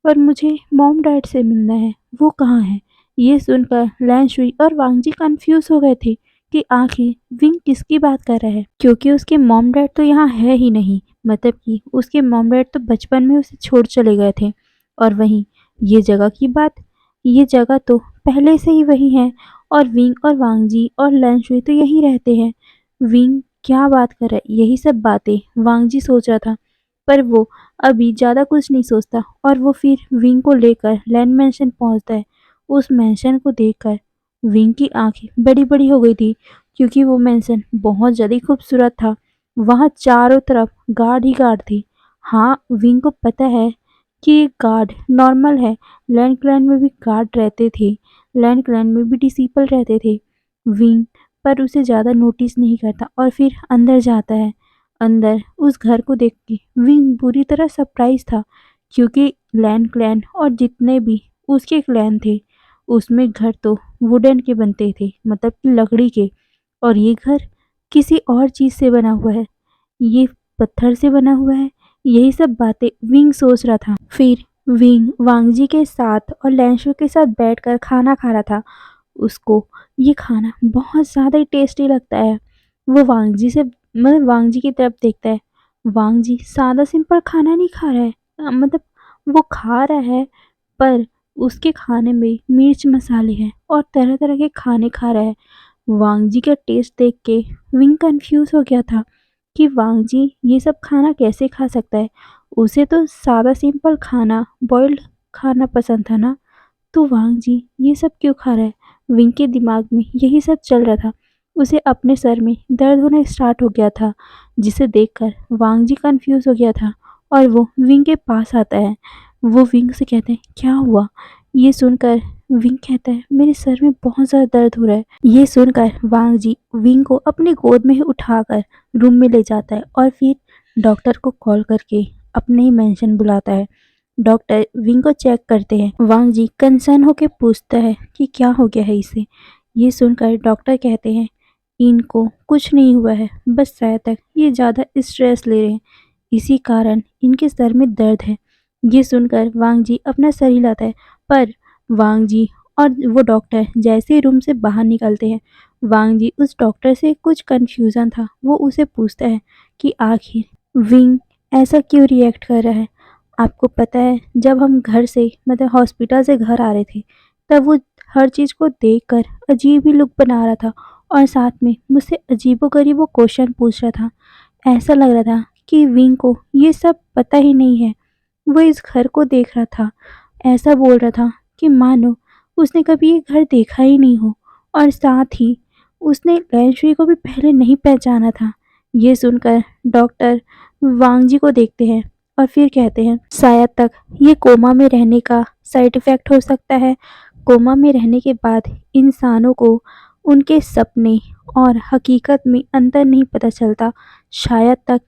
पर मुझे मॉम डैड से मिलना है, वो कहाँ है? ये सुनकर लैंशुई और वांगजी कंफ्यूज हो गए थे कि आखिर विंग किसकी बात कर रहा है, क्योंकि उसके मॉम डैड तो यहाँ है ही नहीं। मतलब कि उसके मॉम डैड तो बचपन में उसे छोड़ चले गए थे। और वहीं ये जगह की बात, ये जगह तो पहले से ही वही है और विंग और वांगजी और लैंशुई तो यहीं रहते हैं। विंग क्या बात कर रहा है, यही सब बातें वांगजी सोच रहा था, पर वो अभी ज़्यादा कुछ नहीं सोचता और वो फिर विंग को लेकर लैंड मैंशन पहुंचता है। उस मैंशन को देखकर विंग की आंखें बड़ी-बड़ी हो गई थी, क्योंकि वो मैंशन बहुत ज़्यादा खूबसूरत था। वहाँ चारों तरफ गार्ड ही गार्ड थे। हाँ, विंग को पता है कि ये गार्ड नॉर्मल है, लैंड क्लैन में भी गार्ड रहते थे, लैंड क्लैन में भी डिसीपल रहते थे। विंग पर उसे ज़्यादा नोटिस नहीं करता और फिर अंदर जाता है। अंदर उस घर को देख के विंग बुरी तरह सरप्राइज था, क्योंकि लैंड क्लैन और जितने भी उसके क्लैन थे उसमें घर तो वुडन के बनते थे, मतलब कि लकड़ी के, और ये घर किसी और चीज़ से बना हुआ है, ये पत्थर से बना हुआ है। यही सब बातें विंग सोच रहा था। फिर विंग वांगजी के साथ और लैंशो के साथ बैठकर खाना खा रहा था। उसको ये खाना बहुत ज़्यादा ही टेस्टी लगता है। वो वांगजी से मतलब वांगजी की तरफ देखता है। वांग जी सादा सिंपल खाना नहीं खा रहा है। मतलब वो खा रहा है, पर उसके खाने में मिर्च मसाले हैं और तरह तरह के खाने खा रहा है। वांग जी का टेस्ट देख के विंग कंफ्यूज हो गया था कि वांग जी ये सब खाना कैसे खा सकता है। उसे तो सादा सिंपल खाना, बॉइल्ड खाना पसंद था ना, तो वांग जी ये सब क्यों खा रहा है। विंग के दिमाग में यही सब चल रहा था। उसे अपने सर में दर्द होना स्टार्ट हो गया था, जिसे देखकर वांग जी कंफ्यूज हो गया था और वो विंग के पास आता है। वो विंग से कहते हैं क्या हुआ। ये सुनकर विंग कहता है मेरे सर में बहुत ज़्यादा दर्द हो रहा है। ये सुनकर वांग जी विंग को अपनी गोद में ही उठाकर रूम में ले जाता है और फिर डॉक्टर को कॉल करके अपने ही मेंशन बुलाता है। डॉक्टर विंग को चेक करते हैं। वांग जी कंसर्न होकर पूछता है कि क्या हो गया है इसे। ये सुनकर डॉक्टर कहते हैं इनको कुछ नहीं हुआ है, बस शायद तक ये ज़्यादा स्ट्रेस ले रहे हैं, इसी कारण इनके सर में दर्द है। ये सुनकर वांग जी अपना सर हिलाता है, पर वांग जी और वो डॉक्टर जैसे ही रूम से बाहर निकलते हैं, वांग जी उस डॉक्टर से कुछ कन्फ्यूज़न था। वो उसे पूछता है कि आखिर विंग ऐसा क्यों रिएक्ट कर रहा है। आपको पता है जब हम घर से मतलब हॉस्पिटल से घर आ रहे थे, तब वो हर चीज़ को देखकर अजीब ही लुक बना रहा था और साथ में मुझसे अजीबो-गरीबो क्वेश्चन पूछ रहा था। ऐसा लग रहा था कि विंग को ये सब पता ही नहीं है। वो इस घर को देख रहा था। ऐसा बोल रहा था कि मानो उसने कभी ये घर देखा ही नहीं हो और साथ ही उसने लैंशुई को भी पहले नहीं पहचाना था। ये सुनकर डॉक्टर वांग जी को देखते हैं और फिर कहते हैं शायद तक ये कोमा में रहने का साइड इफ़ेक्ट हो सकता है। कोमा में रहने के बाद इंसानों को उनके सपने और हकीकत में अंतर नहीं पता चलता। शायद तक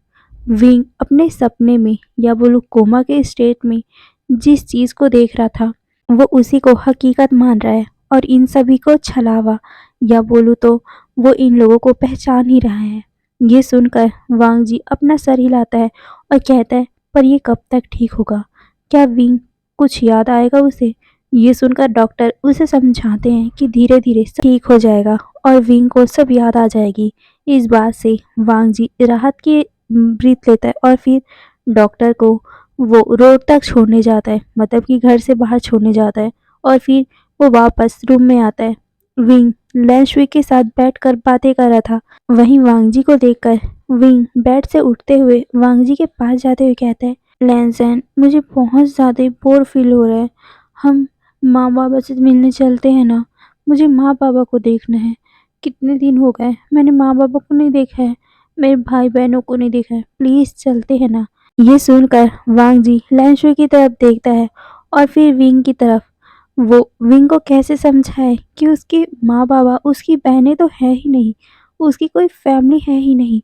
विंग अपने सपने में या बोलूँ कोमा के स्टेट में जिस चीज़ को देख रहा था, वो उसी को हकीकत मान रहा है और इन सभी को छलावा या बोलूँ तो वो इन लोगों को पहचान ही रहा है। ये सुनकर वांग जी अपना सर हिलाता है और कहता है पर ये कब तक ठीक होगा? क्या विंग कुछ याद आएगा उसे? ये सुनकर डॉक्टर उसे समझाते हैं कि धीरे-धीरे सब ठीक हो जाएगा और विंग को सब याद आ जाएगी। इस बात से वांग जी राहत की ब्रीथ लेता है और फिर डॉक्टर को वो रोड तक छोड़ने जाता है, मतलब कि घर से बाहर छोड़ने जाता है और फिर वो वापस रूम में आता है। विंग लैंशुई के साथ बैठकर बातें कर रहा था। वहीं वांग जी को देखकर विंग बेड से उठते हुए वांग जी के पास जाते हुए कहता है लैंसन मुझे बहुत ज़्यादा बोर फील हो रहा है। हम माँ बाबा से मिलने चलते हैं ना। मुझे माँ बाबा को देखना है। कितने दिन हो गए मैंने माँ बाबा को नहीं देखा है, मेरे भाई बहनों को नहीं देखा है। प्लीज़ चलते हैं ना। ये सुनकर वांग जी लैंशुई की तरफ देखता है और फिर विंग की तरफ। वो विंग को कैसे समझाए कि उसके माँ बाबा उसकी बहनें तो है ही नहीं, उसकी कोई फैमिली है ही नहीं।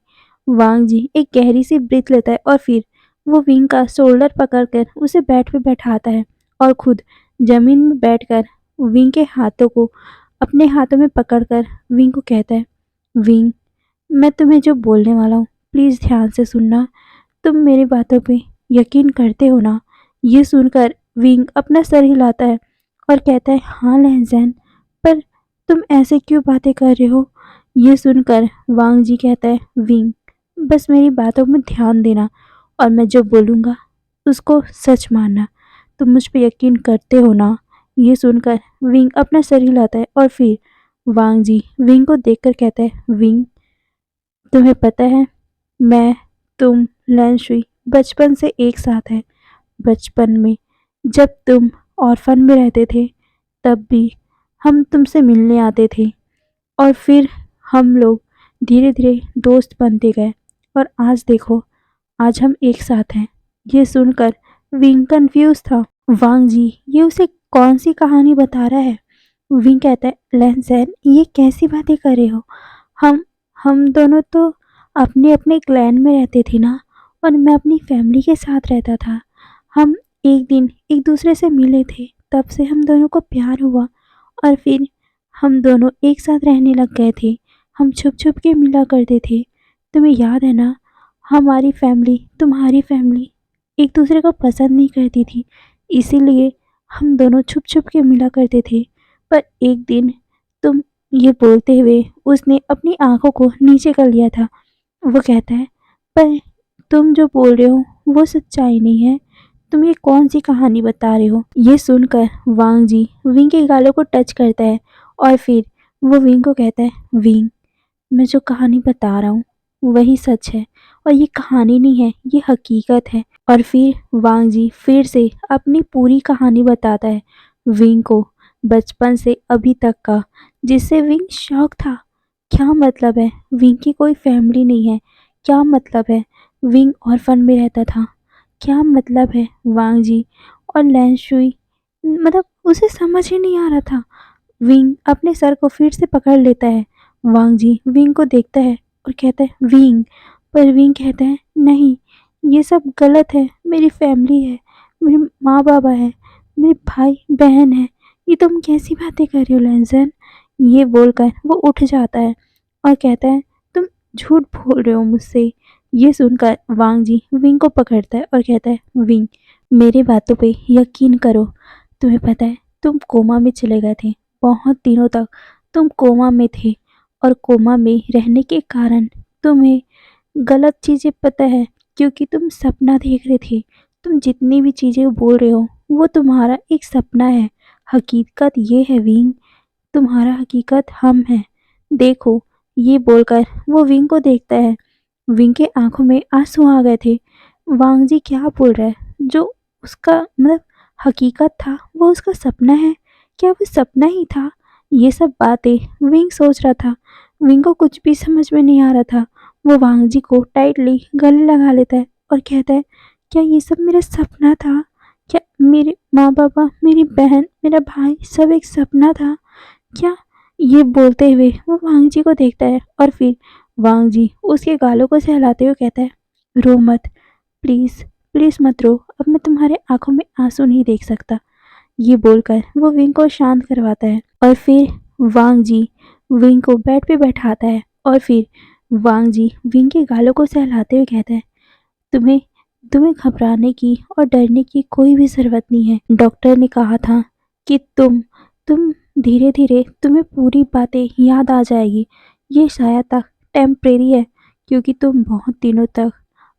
वांग जी एक गहरी सी ब्रीथ लेता है और फिर वो विंग का शोल्डर पकड़कर उसे बेड पे बैठाता है और खुद जमीन में बैठकर विंग के हाथों को अपने हाथों में पकड़कर विंग को कहता है विंग मैं तुम्हें जो बोलने वाला हूँ प्लीज़ ध्यान से सुनना। तुम मेरी बातों पे यकीन करते हो ना। ये सुनकर विंग अपना सर हिलाता है और कहता है हाँ लहजैन, पर तुम ऐसे क्यों बातें कर रहे हो। ये सुनकर वांग जी कहता है विंग बस मेरी बातों में ध्यान देना और मैं जो बोलूँगा उसको सच मानना। तुम मुझ पे यकीन करते हो ना। ये सुनकर विंग अपना सर हिलाता है और फिर वांग जी विंग को देखकर कहता है विंग तुम्हें पता है मैं तुम लैंशुई बचपन से एक साथ है। बचपन में जब तुम ऑर्फन में रहते थे तब भी हम तुमसे मिलने आते थे और फिर हम लोग धीरे धीरे दोस्त बनते गए और आज देखो आज हम एक साथ हैं। ये सुनकर विंग कंफ्यूज था। वांग जी ये उसे कौन सी कहानी बता रहा है। विंग कहता है लैंसैन ये कैसी बातें कर रहे हो। हम हम दोनों तो अपने अपने क्लैन में रहते थे ना, और मैं अपनी फैमिली के साथ रहता था। हम एक दिन एक दूसरे से मिले थे, तब से हम दोनों को प्यार हुआ और फिर हम दोनों एक साथ रहने लग गए थे। हम छुप छुप के मिला करते थे। तुम्हें याद है ना, हमारी फैमिली तुम्हारी फैमिली एक दूसरे को पसंद नहीं करती थी, इसीलिए हम दोनों छुप छुप के मिला करते थे। पर एक दिन तुम ये बोलते हुए उसने अपनी आंखों को नीचे कर लिया था। वो कहता है पर तुम जो बोल रहे हो वो सच्चाई नहीं है। तुम ये कौन-सी कहानी बता रहे हो? ये सुनकर वांग जी विंग के गालों को टच करता है और फिर वो विंग को कहता है, विंग, मैं जो कहानी बता रहा हूँ वही सच है और ये कहानी नहीं है, ये हकीकत है। और फिर वांग जी फिर से अपनी पूरी कहानी बताता है विंग को, बचपन से अभी तक का, जिससे विंग शॉक था। क्या मतलब है? विंग की कोई फैमिली नहीं है? क्या मतलब है? विंग ऑर्फन में रहता था? क्या मतलब है? वांग जी और लैन शुई, मतलब उसे समझ ही नहीं आ रहा था। विंग अपने सर को फिर से पकड़ लेता है। वांग जी विंग को देखता है और कहता है, विंग। पर विंग कहता है, नहीं, ये सब गलत है। मेरी फैमिली है, मेरे माँ बाबा है, मेरे भाई बहन है। ये तुम कैसी बातें कर रहे हो लैंसन? ये बोलकर वो उठ जाता है और कहता है, तुम झूठ बोल रहे हो मुझसे। ये सुनकर वांग जी विंग को पकड़ता है और कहता है, विंग, मेरी बातों पे यकीन करो। तुम्हें पता है तुम कोमा में चले गए थे, बहुत दिनों तक तुम कोमा में थे और कोमा में रहने के कारण तुम्हें गलत चीज़ें पता है, क्योंकि तुम सपना देख रहे थे। तुम जितनी भी चीज़ें बोल रहे हो वो तुम्हारा एक सपना है। हकीकत ये है विंग, तुम्हारा हकीकत हम हैं। देखो, ये बोलकर वो विंग को देखता है। विंग के आंखों में आंसू आ गए थे। वांग जी क्या बोल रहा है? जो उसका मतलब हकीकत था वो उसका सपना है? क्या वो सपना ही था? ये सब बातें विंग सोच रहा था। विंग को कुछ भी समझ में नहीं आ रहा था। वो वांग जी को टाइटली गले लगा लेता है और कहता है, क्या ये सब मेरा सपना था? क्या मेरे माँ बाबा, मेरी बहन, मेरा भाई सब एक सपना था क्या? ये बोलते हुए वो वांग जी को देखता है और फिर वांग जी उसके गालों को सहलाते हुए कहता है, रो मत, प्लीज़, प्लीज़ मत रो। अब मैं तुम्हारे आंखों में आंसू नहीं देख सकता। ये बोलकर वो विंग को शांत करवाता है और फिर वांग जी विंग को बेड पे बैठाता है और फिर वांग जी विंग के गालों को सहलाते हुए कहता है, तुम्हें तुम्हें घबराने की और डरने की कोई भी ज़रूरत नहीं है। डॉक्टर ने कहा था कि तुम धीरे-धीरे तुम्हें पूरी बातें याद आ जाएगी। ये शायद तक टेम्परेरी है, क्योंकि तुम बहुत दिनों तक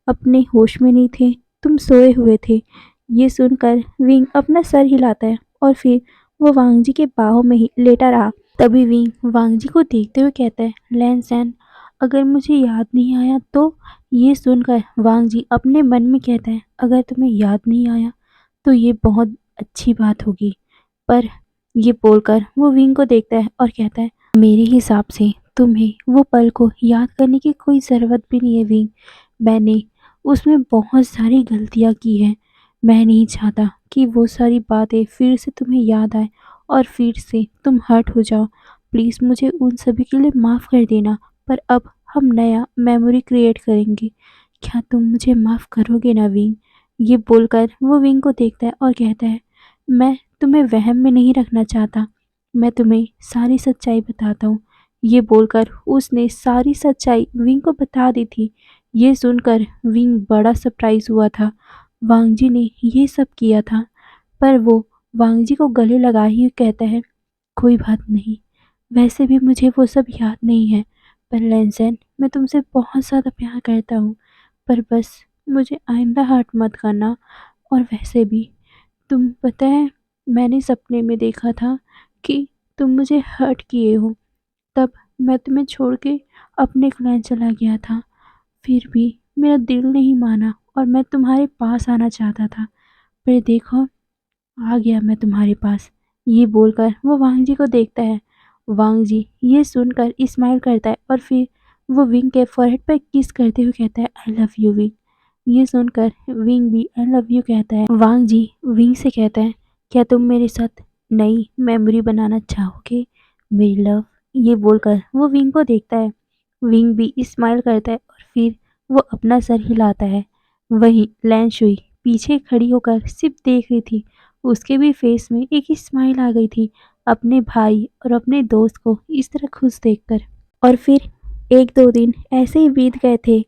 अपने होश में नहीं थे, तुम सोए हुए थे। ये सुनकर विंग अपना सर हिलाता है और फिर वो वांग जी के बाहों में ही लेटा रहा। तभी विंग वांग जी को देखते हुए कहता है, लैन सैन, अगर मुझे याद नहीं आया तो? ये सुनकर वांग जी अपने मन में कहता है, अगर तुम्हें याद नहीं आया तो ये बहुत अच्छी बात होगी। पर ये बोलकर वो विंग को देखता है और कहता है, मेरे हिसाब से तुम्हें वो पल को याद करने की कोई ज़रूरत भी नहीं है विंग। मैंने उसमें बहुत सारी गलतियाँ की हैं। मैं नहीं चाहता कि वो सारी बातें फिर से तुम्हें याद आए और फिर से तुम हर्ट हो जाओ। प्लीज़ मुझे उन सभी के लिए माफ़ कर देना। पर अब हम नया मेमोरी क्रिएट करेंगे। क्या तुम मुझे माफ़ करोगे ना विंग? ये बोलकर वो विंग को देखता है और कहता है, मैं तुम्हें वहम में नहीं रखना चाहता। मैं तुम्हें सारी सच्चाई बताता हूँ। ये बोलकर उसने सारी सच्चाई विंग को बता दी थी। ये सुनकर विंग बड़ा सरप्राइज हुआ था। वांग जी ने ये सब किया था। पर वो वांग जी को गले लगाए ही कहता है, कोई बात नहीं, वैसे भी मुझे वो सब याद नहीं है। पर लैंसन, मैं तुमसे बहुत ज़्यादा प्यार करता हूँ। पर बस मुझे आइंदा हर्ट मत करना। और वैसे भी तुम पता है, मैंने सपने में देखा था कि तुम मुझे हर्ट किए हो। तब मैं तुम्हें छोड़ के अपने क्लैन चला गया था। फिर भी मेरा दिल नहीं माना और मैं तुम्हारे पास आना चाहता था। पर देखो, आ गया मैं तुम्हारे पास। ये बोलकर वो वांग जी को देखता है। वांग जी ये सुनकर स्माइल करता है और फिर वो विंग के फोरहेड पर किस करते हुए कहता है, आई लव यू विंग। ये सुनकर विंग भी आई लव यू कहता है। वांग जी विंग से कहता है, क्या तुम मेरे साथ नई मेमोरी बनाना चाहोगे मेरी लव? ये बोलकर वो विंग को देखता है। विंग भी स्माइल करता है और फिर वो अपना सर हिलाता है। वहीं लैन शुई पीछे खड़ी होकर सिर्फ देख रही थी। उसके भी फेस में एक स्माइल आ गई थी अपने भाई और अपने दोस्त को इस तरह खुश देखकर। और फिर 1-2 दिन ऐसे ही बीत गए थे।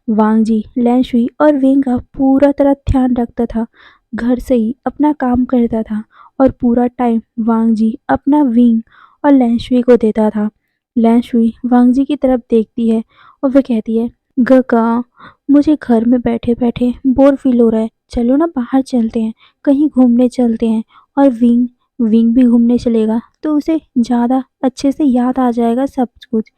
वांग जी लैन शुई और विंग का पूरा तरह ध्यान रखता था। घर से ही अपना काम करता था और पूरा टाइम वांग जी अपना विंग और लैन शुई को देता था। लैन शुई वांग जी की तरफ देखती है और वह कहती है, गगा, मुझे घर में बैठे-बैठे बोर फ़ील हो रहा है। चलो ना बाहर चलते हैं, कहीं घूमने चलते हैं और विंग विंग भी घूमने चलेगा तो उसे ज़्यादा अच्छे से याद आ जाएगा सब कुछ।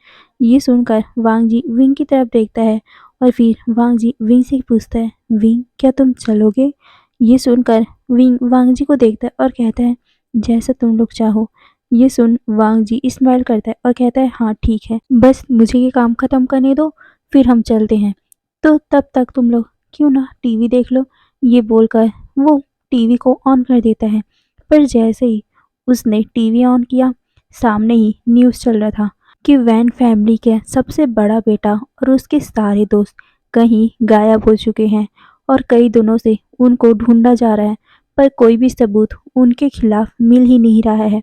ये सुनकर वांग जी विंग की तरफ देखता है और फिर वांग जी विंग से पूछता है, विंग क्या तुम चलोगे? ये सुनकर विंग वांग जी को देखता है और कहता है, जैसा तुम लोग चाहो। ये सुन वांग जी स्माइल करता है और कहता है, हाँ ठीक है, बस मुझे ये काम खत्म करने दो, फिर हम चलते हैं। तो तब तक तुम लोग क्यों ना टीवी देख लो। ये बोलकर वो टीवी को ऑन कर देता है। पर जैसे ही उसने टीवी ऑन किया, सामने ही न्यूज़ चल रहा था कि वैन फैमिली के सबसे बड़ा बेटा और उसके सारे दोस्त कहीं गायब हो चुके हैं और कई दिनों से उनको ढूंढा जा रहा है, पर कोई भी सबूत उनके खिलाफ मिल ही नहीं रहा है।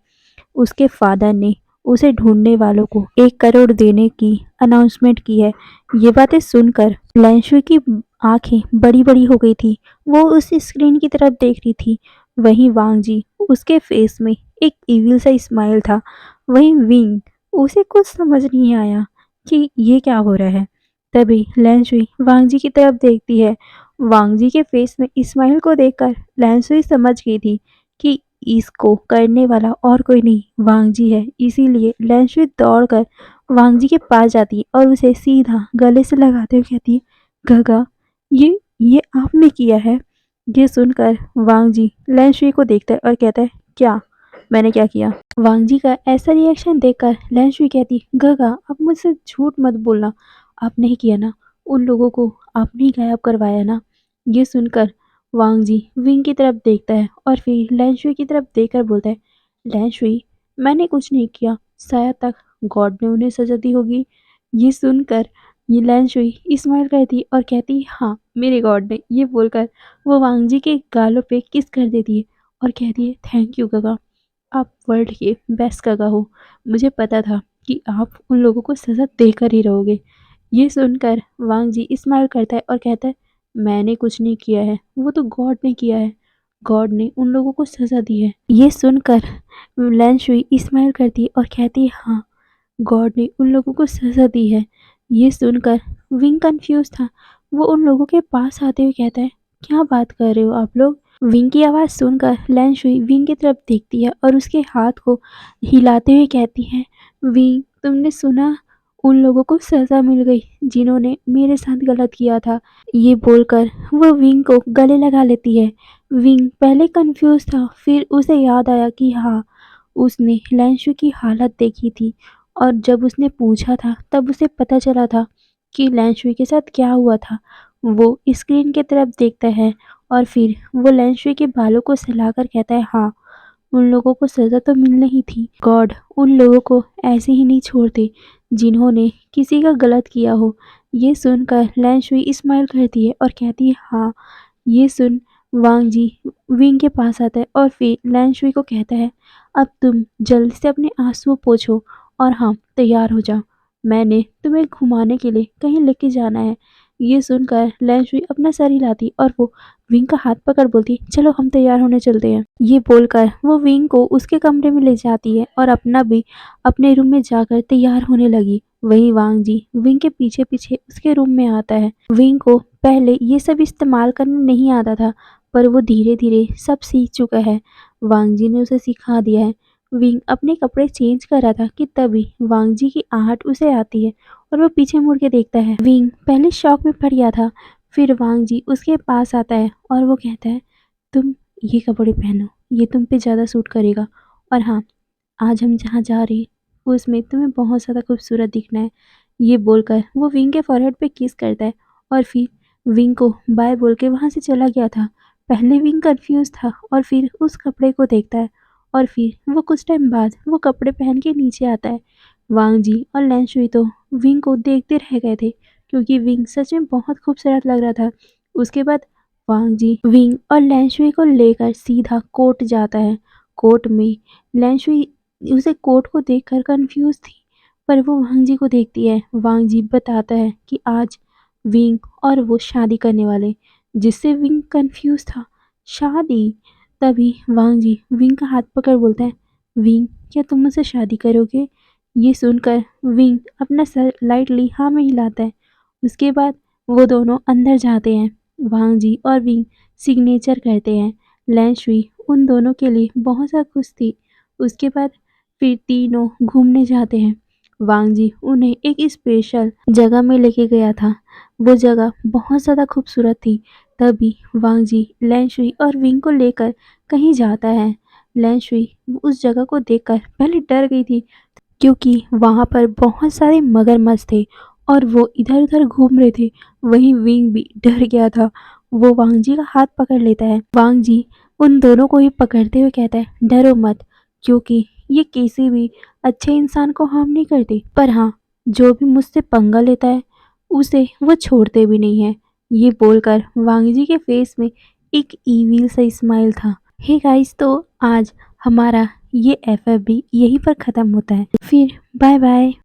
उसके फादर ने उसे ढूंढने वालों को 1 करोड़ देने की अनाउंसमेंट की है। ये बातें सुनकर लैंशुई की आंखें बड़ी-बड़ी हो गई थी। वो उस स्क्रीन की तरफ देख रही थी। वहीं वांग जी, उसके फेस में एक इविल सा स्माइल था। वहीं विंग, उसे कुछ समझ नहीं आया कि ये क्या हो रहा है। तभी लैंशुई वांग जी की तरफ देखती है। वांग जी के फेस में स्माइल को देखकर लैंशुई समझ गई थी कि इसको करने वाला और कोई नहीं वांग जी है। इसीलिए लैंशुई दौड़कर वांग जी के पास जाती है और उसे सीधा गले से लगाते हुए कहती है, गगा, ये आपने किया है? ये सुनकर वांग जी लैंशुई को देखता है और कहता है, क्या? मैंने क्या किया? वांग जी का ऐसा रिएक्शन देखकर लैंशुई कहती, गगा, अब मुझसे झूठ मत बोलना। आप नहीं किया ना? उन लोगों को आपने ही गायब करवाया ना? ये सुनकर वांग जी विंग की तरफ देखता है और फिर लैंशुई की तरफ देखकर बोलता है, लैंशुई, मैंने कुछ नहीं किया, शायद तक गॉड ने उन्हें सजा दी होगी। ये सुनकर ये लैंशुई स्माइल करती और कहती, हाँ मेरे गॉड ने। ये बोलकर वो वांग जी के गालों पे किस कर देती है और कहती है, थैंक यू गगा, आप वर्ल्ड के बेस्ट गगा हो। मुझे पता था कि आप उन लोगों को सज़ा देकर ही रहोगे। ये सुनकर वांग जी स्माइल करता है और कहता है, मैंने कुछ नहीं किया है, वो तो गॉड ने किया है। गॉड ने उन लोगों को सज़ा दी है। ये सुनकर लैंशुई स्माइल करती है और कहती है, हाँ, गॉड ने उन लोगों को सज़ा दी है। ये सुनकर विंग कंफ्यूज था। वो उन लोगों के पास आते हुए कहता है, क्या बात कर रहे हो आप लोग? विंग की आवाज़ सुनकर लैंशुई विंग की तरफ देखती है और उसके हाथ को हिलाते हुए कहती है, विंग, तुमने सुना? उन लोगों को सज़ा मिल गई जिन्होंने मेरे साथ गलत किया था। ये बोलकर वो विंग को गले लगा लेती है। विंग पहले कंफ्यूज था, फिर उसे याद आया कि हाँ, उसने लैंशुई की हालत देखी थी और जब उसने पूछा था तब उसे पता चला था कि लैंशुई के साथ क्या हुआ था। वो स्क्रीन की तरफ देखता है और फिर वो लैंशुई के बालों को सहलाकर कहता है, हाँ, उन लोगों को सज़ा तो मिलनी ही थी। गॉड उन लोगों को ऐसे ही नहीं छोड़ते जिन्होंने किसी का गलत किया हो। ये सुनकर लैंशुई स्माइल करती है और कहती है, हाँ। ये सुन वांग जी विंग के पास आता है और फिर लैंशुई को कहता है, अब तुम जल्दी से अपने आंसू पोंछो और हाँ, तैयार हो जाओ। मैंने तुम्हें घुमाने के लिए कहीं लेके जाना है। ये सुनकर लैंशुई अपना सर हिलाती और वो विंग का हाथ पकड़ बोलती, चलो हम तैयार होने चलते हैं। ये बोलकर वो विंग को उसके कमरे में ले जाती है और अपना भी अपने रूम में जाकर तैयार होने लगी। वहीं वांग जी विंग के पीछे पीछे उसके रूम में आता है। विंग को पहले ये सब इस्तेमाल करना नहीं आता था, पर वो धीरे धीरे सब सीख चुका है। वांग जी ने उसे सिखा दिया है। विंग अपने कपड़े चेंज कर रहा था कि तभी वांग जी की आहट उसे आती है और वो पीछे मुड़ के देखता है। विंग पहले शॉक में पड़ गया था, फिर वांग जी उसके पास आता है और वो कहता है, तुम ये कपड़े पहनो, ये तुम पे ज़्यादा सूट करेगा। और हाँ, आज हम जहाँ जा रहे हैं उसमें तुम्हें बहुत ज़्यादा खूबसूरत दिखना है। ये बोलकर वो विंग के फॉरहेड पे किस करता है और फिर विंग को बाय बोल के वहाँ से चला गया था। पहले विंग कंफ्यूज था और फिर उस कपड़े को देखता है और फिर वो कुछ टाइम बाद वो कपड़े पहन के नीचे आता है। वांग जी और लैंशुई तो विंग को देखते रह गए थे क्योंकि विंग सच में बहुत खूबसूरत लग रहा था। उसके बाद वांग जी विंग और लैंशुई को लेकर सीधा कोर्ट जाता है। कोर्ट में लैंशुई उसे कोर्ट को देखकर कंफ्यूज थी, पर वो वांग जी को देखती है। वांग जी बताता है कि आज विंग और वो शादी करने वाले, जिससे विंग कंफ्यूज था। शादी? तभी वांग जी विंग का हाथ पकड़ बोलता है, विंग, क्या तुम मुझसे शादी करोगे? ये सुनकर विंग अपना सर लाइटली हाँ में हिलाता है। उसके बाद वो दोनों अंदर जाते हैं। वांग जी और विंग सिग्नेचर करते हैं। लैन शुई उन दोनों के लिए बहुत ज़्यादा खुश थी। उसके बाद फिर तीनों घूमने जाते हैं। वांग जी उन्हें एक स्पेशल जगह में लेके गया था। वो जगह बहुत ज़्यादा खूबसूरत थी। तभी वांग जी लैन शुई और विंग को लेकर कहीं जाता है। लैन शुई उस जगह को देखकर पहले डर गई थी, क्योंकि वहाँ पर बहुत सारे मगरमच्छ थे और वो इधर-उधर घूम रहे थे। वहीं विंग भी डर गया था। वो वांग जी का हाथ पकड़ लेता है। वांग जी उन दोनों को ही पकड़ते हुए कहता है, डरो मत, क्योंकि ये किसी भी अच्छे इंसान को हार्म नहीं करती। पर हाँ, जो भी मुझसे पंगा लेता है उसे वो छोड़ते भी नहीं है। ये बोलकर वांग जी के फेस में एक ईविल सा स्माइल था। हे गाइस, तो आज हमारा ये एफएफबी यहीं पर ख़त्म होता है। फिर बाय बाय।